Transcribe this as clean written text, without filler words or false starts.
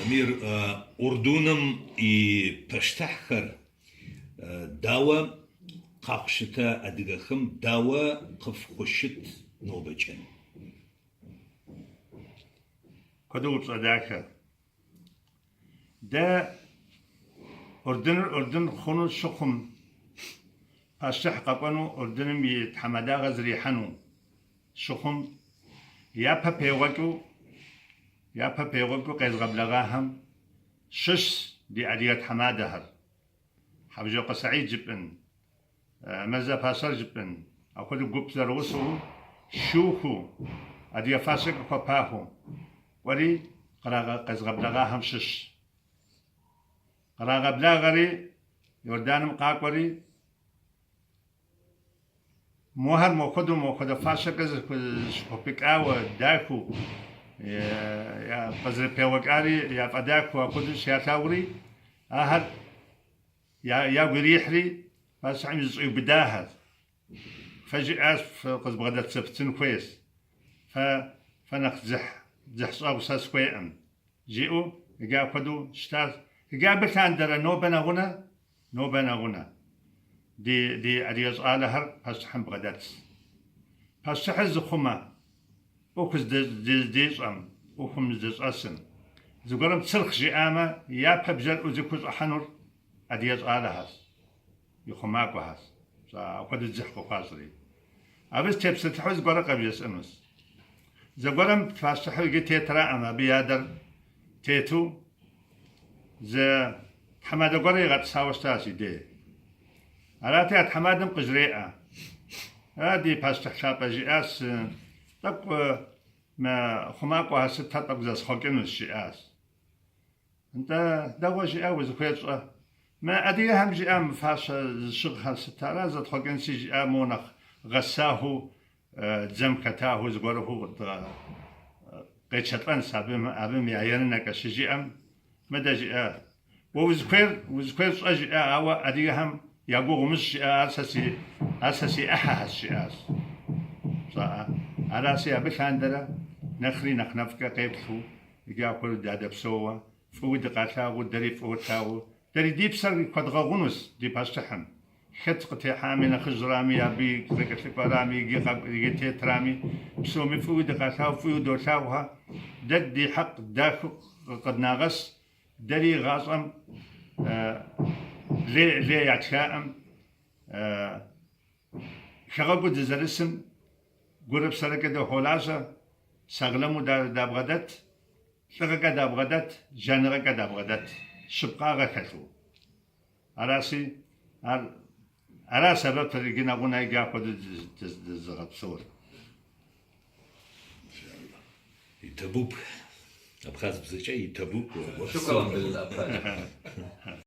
أمير أردنم بشتحخر داوة قاقشتا أدغخم داوة قف خشت نوبجن كدوب صداقة دا أردن خونو شخم أشتح قبانو أردن بيتحمدا غزري حنو شخم يا بيوغو قيز غبلغاهم شش دي عديات حمادهر حبجو قسعيد جبن مزا فاسر جبن أو كدو قب زروسو شوكو عديا فاسق قباهو ولي قراغا قيز غبلغاهم شش قراغا بلاغري يوردانم قاقوري موهر موخدو فاسق شكوبيك آوة داكو يا قزر بيوكاري يا فداكو أقدس يا تاوري أهل يا وريحري بس عم يزعي بداهر فجأة قز بغداد سبتن كويس فنخزح صاب ساس كويم جيو يجا قدو شتاز يجا بكان درا نو بنا غنا دي أريز آلهر بس حم بغداد بس حز خما وكز ديز وكم ديز أسن زقرم تسلخ جيامة يا ببجر وزكوز أحنور أديز آلهاس يخماكو هاس وقد الزحكو قاصري أبس تبسط حوز قرق أبيس أمس زقرم فاستحو يجي تيترا أما بيادر تيتو زا حماد قري غات ساوستاسي دي أراتي حمادم قجريئة هادي فاستح شابا جياس طب ما خماكو هسه طب زاس خلقين الشياس انت دوا جي اوز كويس ما ادي هم جي ام فاش الشغل هالستارة زاد خلقين سي جي امونخ غساهو زم كتاهو زغورهو قيتشطن سابم ابم يعيرنا كشي جي ام مدى جي وز كويس اجي او ادي هم يقو مش اساسي احا الشياس صح على سيابك عندنا نخري نخنفك قيبتو يجا كل دادا بسوا فود قاتاو دري فوتاو دري ديب سر قد غونس دي باستحم خط قتي حامي نخزرامي ابي زكت برامي يجي ترامي بسومي فود قاتاو فود وتاوها ددي حق داخل قد ناقص دري غاصم لي يتشائم شغل دزرسم قرب سرقة ده هولاسة سغلمو دا بغدت سرقة دا بغدت جنرقة دا بغدت شبقاغة كتو على سبب تريقنا غنا يقاقو دزغب صور يتبوب أبخاز بزيشة يتبوب شكرا بالأبخاز